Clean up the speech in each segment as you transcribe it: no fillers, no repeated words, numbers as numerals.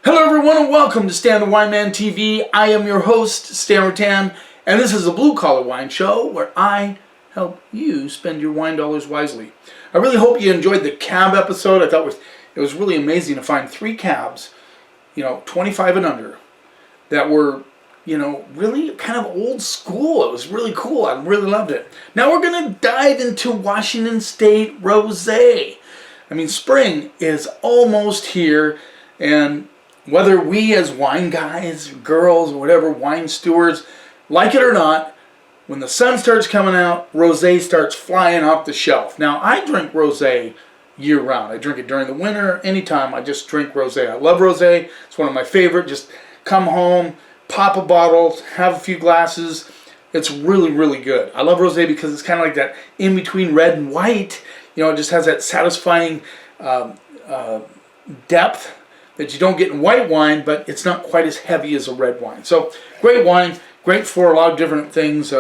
Hello everyone and welcome to Stan the Wine Man TV. I am your host, Stan Rattan, and this is a Blue Collar Wine Show where I help you spend your wine dollars wisely. I really hope you enjoyed the cab episode. I thought it was really amazing to find 3 cabs, 25 and under, that were, really kind of old school. It was really cool. I really loved it. Now we're going to dive into Washington State Rosé. I mean, spring is almost here, and whether we as wine guys, girls, or whatever, wine stewards, like it or not, when the sun starts coming out, rosé starts flying off the shelf. Now, I drink rosé year-round. I drink it during the winter, anytime. I just drink rosé. I love rosé. It's one of my favorite. Just come home, pop a bottle, have a few glasses. It's really, really good. I love rosé because it's kind of like that in-between red and white. It just has that satisfying depth that you don't get in white wine, but it's not quite as heavy as a red wine. So, great wine, great for a lot of different things.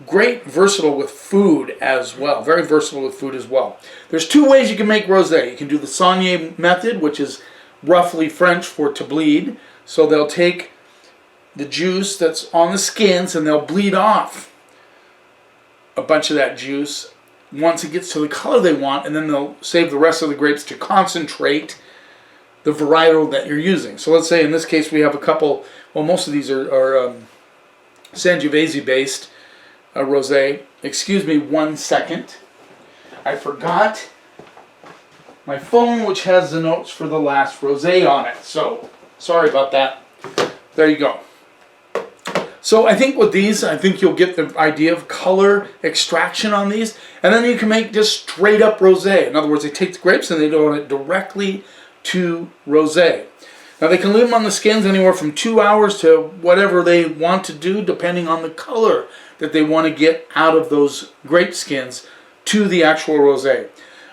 Great versatile with food as well. Very versatile with food as well. There's 2 ways you can make rosé. You can do the Saunier method, which is roughly French for to bleed. So they'll take the juice that's on the skins and they'll bleed off a bunch of that juice once it gets to the color they want, and then they'll save the rest of the grapes to concentrate the varietal that you're using. So let's say in this case we have a couple, well, most of these are Sangiovese based rosé. Excuse me 1 second. I forgot my phone, which has the notes for the last rosé on it. So sorry about that. There you go. So I think with these, you'll get the idea of color extraction on these, and then you can make just straight up rosé. In other words, they take the grapes and they do it directly to rosé. Now they can leave them on the skins anywhere from 2 hours to whatever they want to do, depending on the color that they want to get out of those grape skins to the actual rosé.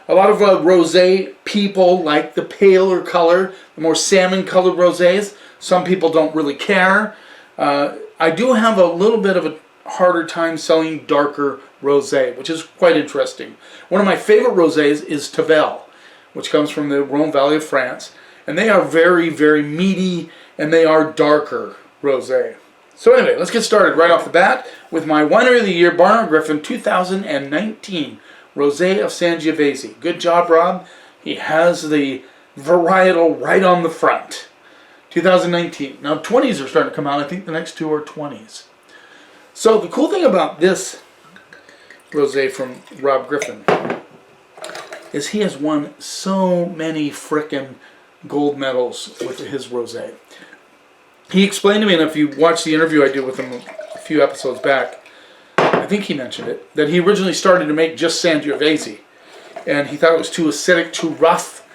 A lot of rosé people like the paler color, the more salmon colored rosés. Some people don't really care. I do have a little bit of a harder time selling darker rosé, which is quite interesting. One of my favorite rosés is Tavel, which comes from the Rhone Valley of France. And they are very, very meaty, and they are darker rosé. So anyway, let's get started right off the bat with my Winery of the Year, Barnard Griffin 2019 Rosé of Sangiovese. Good job, Rob. He has the varietal right on the front. 2019. Now 20s are starting to come out. I think the next 2 are 20s. So the cool thing about this rosé from Rob Griffin is he has won so many frickin' gold medals with his rosé. He explained to me, and if you watch the interview I did with him a few episodes back, I think he mentioned it, that he originally started to make just Sangiovese, and he thought it was too acidic, too rough.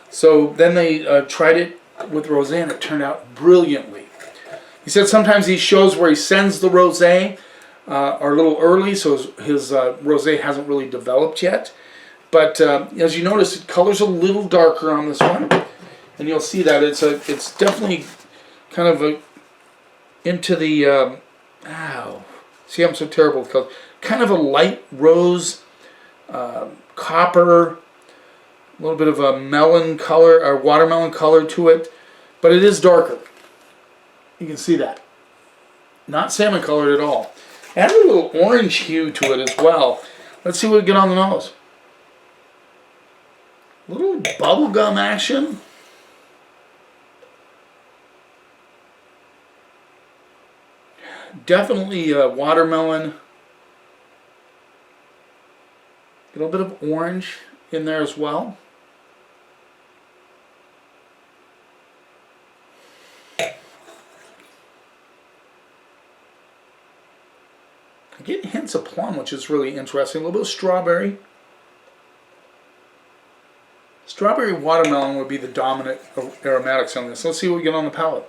So then they tried it with rosé, and it turned out brilliantly. He said sometimes these shows where he sends the rosé are a little early, so his rosé hasn't really developed yet. But as you notice, the color's a little darker on this one, and you'll see that it's definitely kind of into the see, I'm so terrible with color. Kind of a light rose, copper, a little bit of a melon color or watermelon color to it, but it is darker. You can see that. Not salmon colored at all. Add a little orange hue to it as well. Let's see what we get on the nose. Little bubblegum action. Definitely watermelon. A little bit of orange in there as well. I get hints of plum, which is really interesting. A little bit of strawberry. Strawberry watermelon would be the dominant aromatics on this. Let's see what we get on the palate.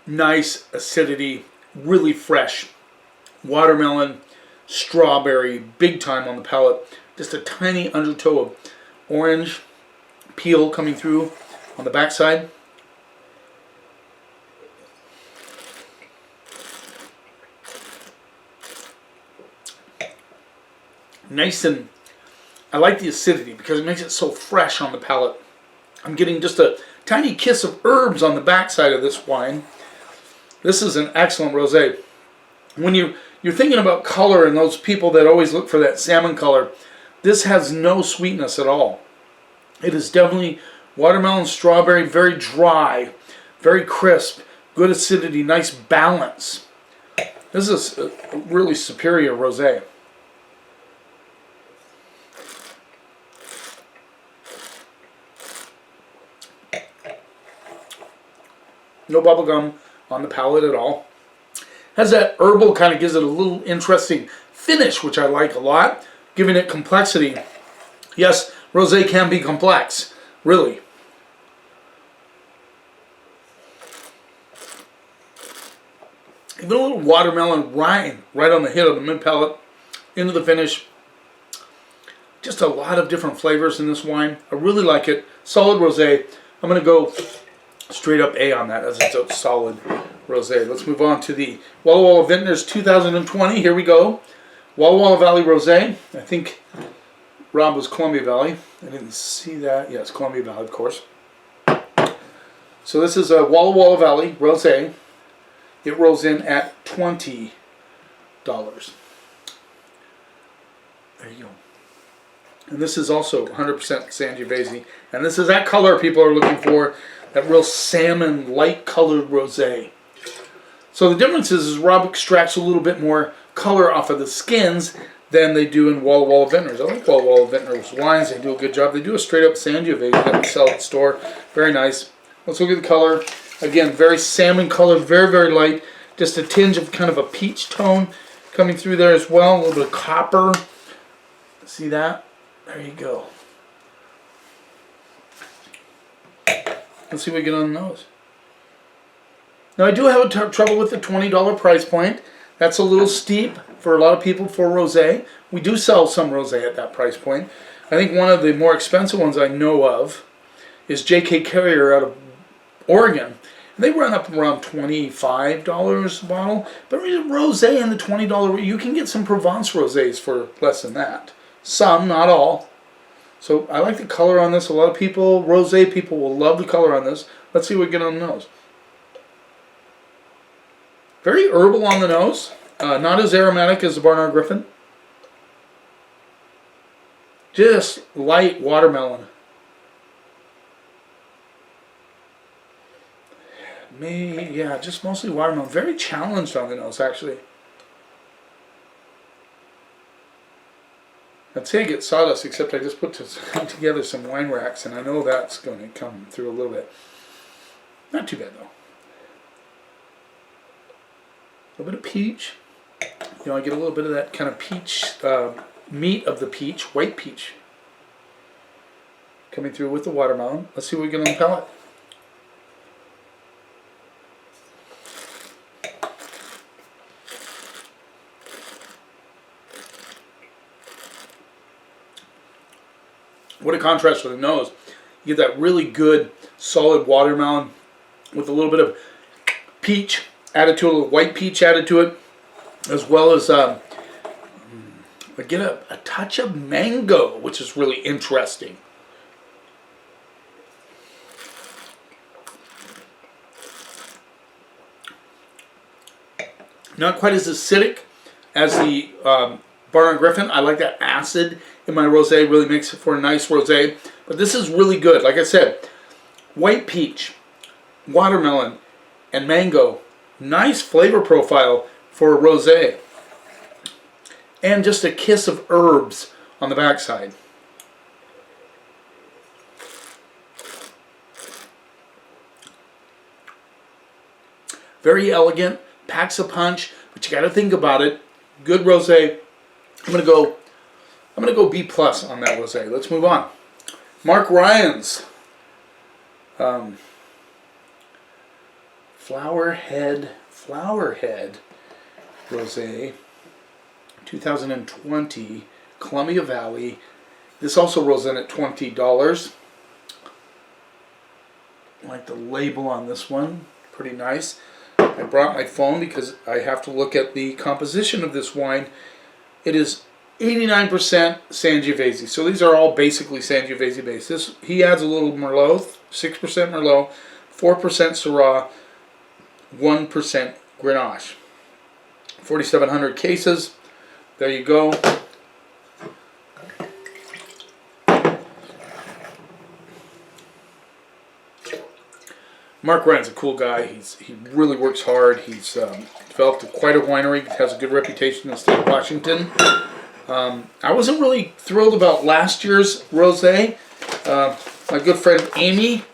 Nice acidity, really fresh. Watermelon, strawberry, big time on the palate. Just a tiny undertow of orange peel coming through on the backside. nice, and I like the acidity because it makes it so fresh on the palate. I'm getting just a tiny kiss of herbs on the backside of this wine. This is an excellent rosé. When you're thinking about color and those people that always look for that salmon color, this has no sweetness at all. It is definitely watermelon, strawberry, very dry, very crisp, good acidity, nice balance. This is a really superior rosé. No bubblegum on the palate at all. Has that herbal, kind of gives it a little interesting finish, which I like a lot, giving it complexity. Yes, rosé can be complex, really. Even a little watermelon rind right on the hit of the mid palate, into the finish. Just a lot of different flavors in this wine. I really like it. Solid rosé. I'm going to go straight up A on that, as it's a solid rosé. Let's move on to the Walla Walla Vintners 2020. Here we go. Walla Walla Valley Rosé. I think Rob was Columbia Valley. I didn't see that. Yes, Columbia Valley, of course. So this is a Walla Walla Valley Rosé. It rolls in at $20. There you go. And this is also 100% Sangiovese. And this is that color people are looking for. That real salmon, light-colored rosé. So the difference is Rob extracts a little bit more color off of the skins than they do in Walla Walla Vintners. I like Walla Walla Vintners wines. They do a good job. They do a straight-up Sangiovese that we sell at the store. Very nice. Let's look at the color. Again, very salmon color, very, very light. Just a tinge of kind of a peach tone coming through there as well. A little bit of copper. See that? There you go. Let's see what we get on the nose. Now, I do have trouble with the $20 price point. That's a little steep for a lot of people for rosé. We do sell some rosé at that price point. I think one of the more expensive ones I know of is J.K. Carrier out of Oregon. They run up around $25 a bottle. But rosé in the $20, you can get some Provence rosés for less than that. Some, not all. So I like the color on this. A lot of people, rosé people, will love the color on this. Let's see what we get on the nose. Very herbal on the nose. Not as aromatic as the Barnard Griffin. Just light watermelon. Yeah, just mostly watermelon. Very challenged on the nose, actually. I'd say I get sawdust, except I just put together some wine racks, and I know that's going to come through a little bit. Not too bad, though. A little bit of peach. You know, I get a little bit of that kind of peach, meat of the peach, white peach, coming through with the watermelon. Let's see what we get on the palate. What a contrast with the nose. You get that really good, solid watermelon with a little bit of peach added to it, a little white peach added to it, as well as I get a touch of mango, which is really interesting. Not quite as acidic as the Barnard Griffin. I like that acid in my rosé. Really makes it for a nice rosé. But this is really good. Like I said, white peach, watermelon, and mango. Nice flavor profile for a rosé. And just a kiss of herbs on the backside. Very elegant, packs a punch, but you got to think about it. Good rosé. I'm gonna go B+ on that rosé. Let's move on. Mark Ryan's Flowerhead Rosé 2020 Columbia Valley. This also rolls in at $20. I like the label on this one. Pretty nice. I brought my phone because I have to look at the composition of this wine. It is 89% Sangiovese. So these are all basically Sangiovese based. He adds a little Merlot, 6% Merlot, 4% Syrah, 1% Grenache. 4,700 cases. There you go. Mark Ryan's a cool guy. He really works hard. He's developed quite a winery. Has a good reputation in the state of Washington. I wasn't really thrilled about last year's rosé. My good friend Amy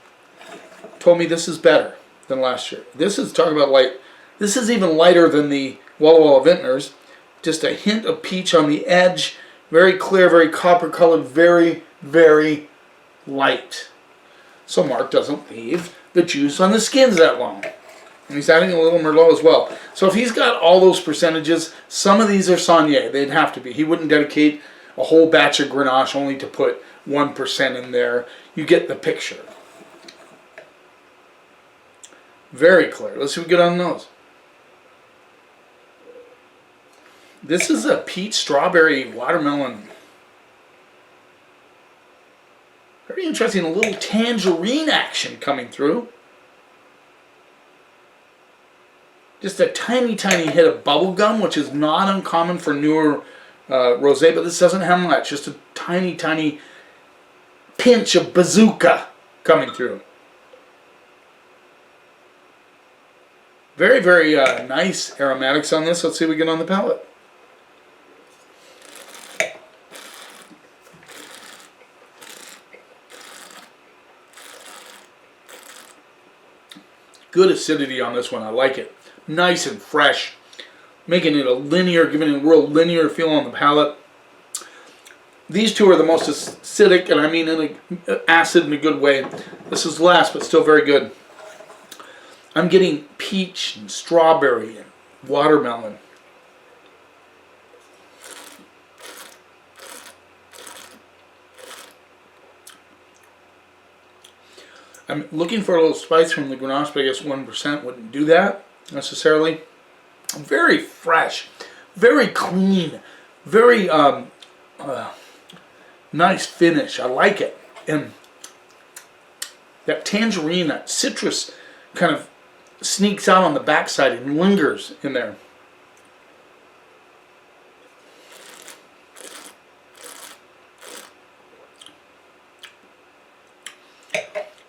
told me this is better than last year. This is talking about light. This is even lighter than the Walla Walla Vintners. Just a hint of peach on the edge. Very clear, very copper colored, very, very light. So Mark doesn't leave the juice on the skins that long. And he's adding a little Merlot as well. So if he's got all those percentages, some of these are Saunier. They'd have to be. He wouldn't dedicate a whole batch of Grenache only to put 1% in there. You get the picture. Very clear. Let's see what we get on those. This is a peach, strawberry, watermelon. Very interesting. A little tangerine action coming through. Just a tiny, tiny hit of bubble gum, which is not uncommon for newer rosé, but this doesn't have much. Just a tiny, tiny pinch of bazooka coming through. Very, very nice aromatics on this. Let's see what we get on the palate. Good acidity on this one. I like it. Nice and fresh. Making it a linear, giving it a real linear feel on the palate. These two are the most acidic, and I mean in an acid in a good way. This is last, but still very good. I'm getting peach and strawberry and watermelon. I'm looking for a little spice from the Grenache, but I guess 1% wouldn't do that necessarily. Very fresh, very clean, very nice finish. I like it. And that tangerine, that citrus kind of sneaks out on the backside and lingers in there.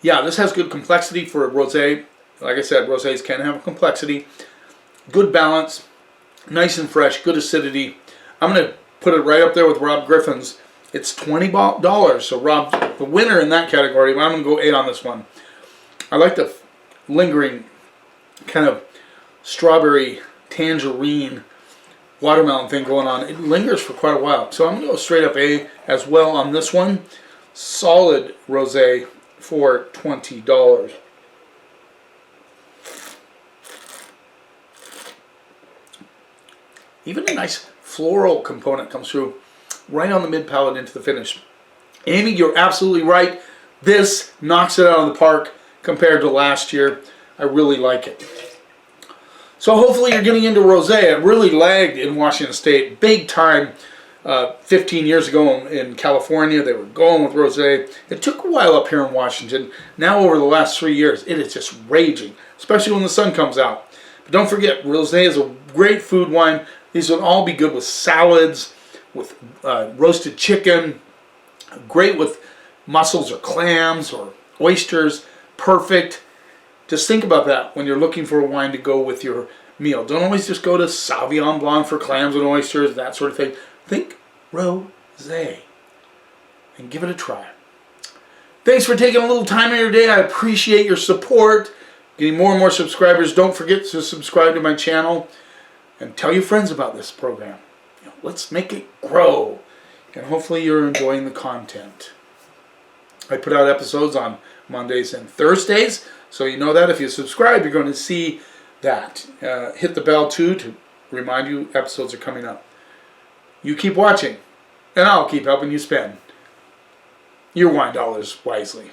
Yeah, this has good complexity for a rosé. Like I said, rosés can have a complexity. Good balance, nice and fresh, good acidity. I'm going to put it right up there with Rob Griffin's. It's $20, so Rob's the winner in that category, but I'm going to go 8 on this one. I like the lingering kind of strawberry, tangerine, watermelon thing going on. It lingers for quite a while. So I'm going to go straight up A as well on this one. Solid rosé for $20. Even a nice floral component comes through right on the mid palate into the finish. Amy, you're absolutely right. This knocks it out of the park compared to last year. I really like it. So hopefully you're getting into rosé. It really lagged in Washington State big time. 15 years ago in California, they were going with rosé. It took a while up here in Washington. Now over the last 3 years, it is just raging, especially when the sun comes out. But don't forget, rosé is a great food wine. These would all be good with salads, with roasted chicken, great with mussels or clams or oysters. Perfect. Just think about that when you're looking for a wine to go with your meal. Don't always just go to Sauvignon Blanc for clams and oysters, that sort of thing. Think rosé and give it a try. Thanks for taking a little time in your day. I appreciate your support. Getting more and more subscribers. Don't forget to subscribe to my channel and tell your friends about this program. Let's make it grow. And hopefully you're enjoying the content. I put out episodes on Mondays and Thursdays, so you know that. If you subscribe, you're going to see that. Hit the bell too to remind you episodes are coming up. You keep watching, and I'll keep helping you spend your wine dollars wisely.